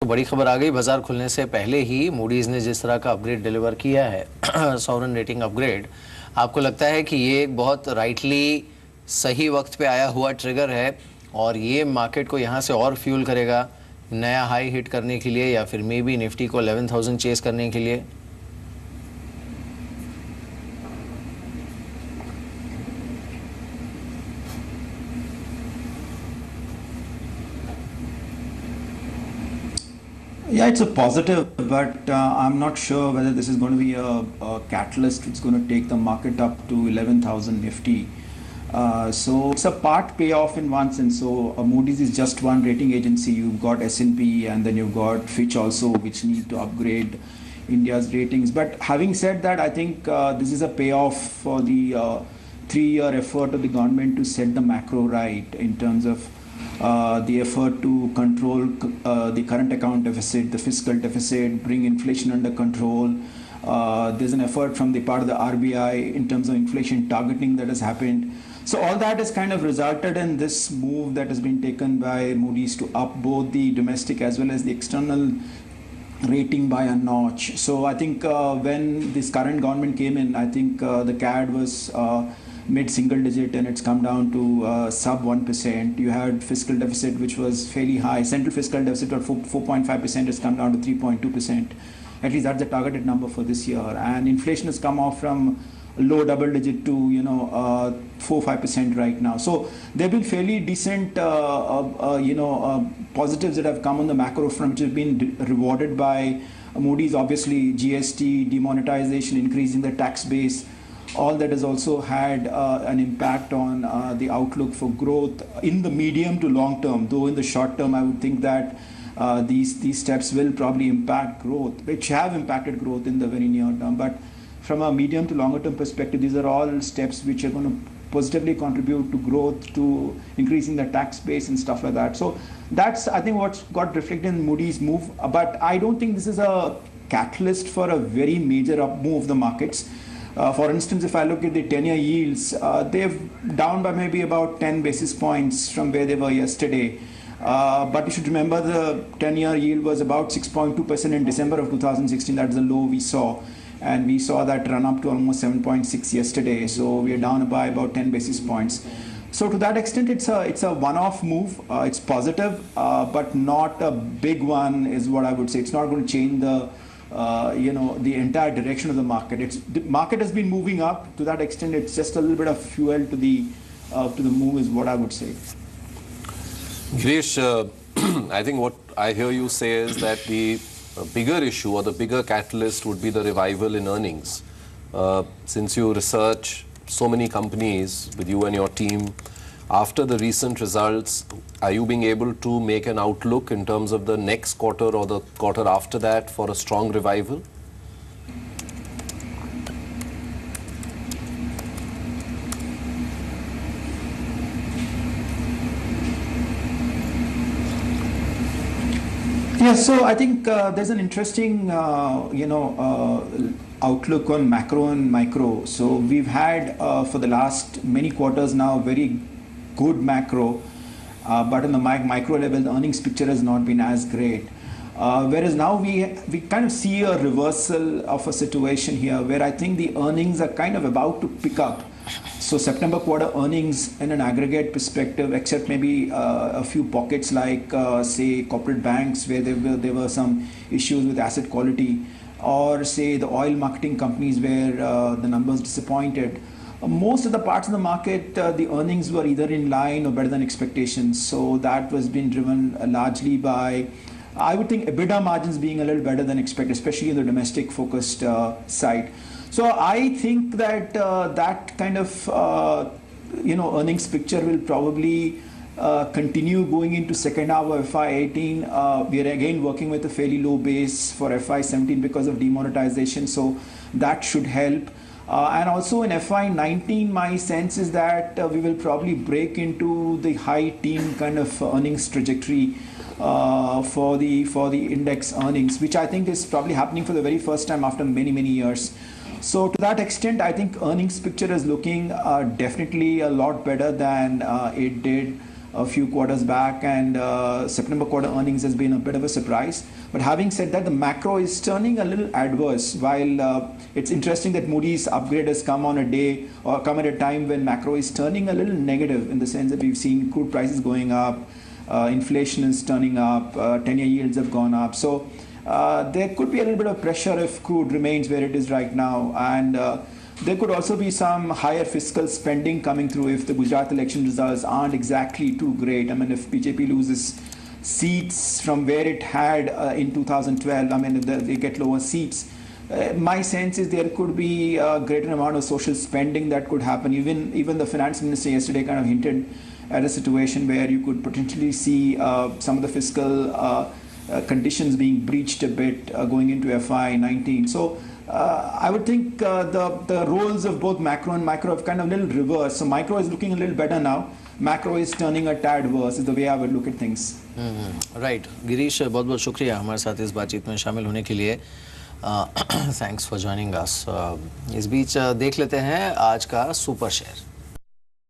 तो बड़ी खबर आ गई बाजार खुलने से पहले ही मूडीज ने जिस तरह का अपग्रेड डिलीवर किया है सॉवरेन रेटिंग अपग्रेड, आपको लगता है कि ये एक बहुत राइटली सही वक्त पे आया हुआ ट्रिगर है और ये मार्केट को यहाँ से और फ्यूल करेगा नया हाई हिट करने के लिए, या फिर मे बी निफ्टी को 11,000 चेस करने के लिए? Yeah, it's a positive, but I'm not sure whether this is going to be a catalyst which is going to take the market up to 11,000 Nifty. So it's a part payoff in one sense. So Moody's is just one rating agency. You've got S&P and then you've got Fitch also, which need to upgrade India's ratings. But having said that, I think this is a payoff for the 3-year effort of the government to set the macro right in terms of the effort to control the current account deficit, the fiscal deficit, bring inflation under control. There's an effort from the part of the RBI in terms of inflation targeting that has happened. So all that has kind of resulted in this move that has been taken by Moody's to up both the domestic as well as the external rating by a notch. So I think when this current government came in, I think the CAD was mid-single digit and it's come down to sub 1%. You had fiscal deficit which was fairly high. Central fiscal deficit at 4.5% has come down to 3.2%. At least that's the targeted number for this year. And inflation has come off from low double digit to 4-5% right now. So there have been fairly decent positives that have come on the macro front, which have been rewarded by Moody's. Obviously GST, demonetization, increasing the tax base, all that has also had an impact on the outlook for growth in the medium to long term. Though in the short term I would think that these steps will probably impact growth, which have impacted growth in the very near term. But from a medium to longer term perspective, these are all steps which are going to positively contribute to growth, to increasing the tax base and stuff like that. So that's, I think, what's got reflected in Moody's move. But I don't think this is a catalyst for a very major up move of the markets. For instance, if I look at the 10-year yields, they've down by maybe about 10 basis points from where they were yesterday. But you should remember the 10-year yield was about 6.2% in December of 2016. That's the low we saw. And we saw that run up to almost 7.6 yesterday. So we are down by about 10 basis points. So to that extent, it's a one-off move. It's positive, but not a big one is what I would say. It's not going to change the entire direction of the market. The market has been moving up. To that extent, it's just a little bit of fuel to the move is what I would say. Girish, I think what I hear you say is that the bigger issue or the bigger catalyst would be the revival in earnings. Since you research so many companies with you and your team, after the recent results, are you being able to make an outlook in terms of the next quarter or the quarter after that for a strong revival? Yeah, so I think there's an interesting, outlook on macro and micro. So we've had for the last many quarters now very good macro, but on the micro level, the earnings picture has not been as great. Whereas now we kind of see a reversal of a situation here where I think the earnings are kind of about to pick up. So September quarter earnings in an aggregate perspective, except maybe a few pockets like say corporate banks where there were some issues with asset quality, or say the oil marketing companies where the numbers disappointed. Most of the parts of the market, the earnings were either in line or better than expectations. So that was being driven largely by, I would think, EBITDA margins being a little better than expected, especially in the domestic focused side. So I think that that kind of earnings picture will probably continue going into second half of FY18. We are again working with a fairly low base for FY17 because of demonetization. So that should help. And also in FY19, my sense is that we will probably break into the high teen kind of earnings trajectory for the index earnings, which I think is probably happening for the very first time after many years. So to that extent, I think earnings picture is looking definitely a lot better than it did a few quarters back, and September quarter earnings has been a bit of a surprise. But having said that, the macro is turning a little adverse. While it's interesting that Moody's upgrade has come on a day or come at a time when macro is turning a little negative, in the sense that we've seen crude prices going up, inflation is turning up, 10-year yields have gone up. So there could be a little bit of pressure if crude remains where it is right now, and there could also be some higher fiscal spending coming through if the Gujarat election results aren't exactly too great. I mean, if BJP loses seats from where it had in 2012, I mean, if they get lower seats, my sense is there could be a greater amount of social spending that could happen. Even the finance minister yesterday kind of hinted at a situation where you could potentially see some of the fiscal conditions being breached a bit going into FY19. So I would think the roles of both macro and micro have kind of a little reversed. So micro is looking a little better now. Macro is turning a tad worse, is the way I would look at things. Right Girish, बहुत बहुत शुक्रिया हमारे साथ इस बातचीत में शामिल होने के लिए. Thanks for joining us. इस बीच देख लेते हैं आज का सुपर शेयर.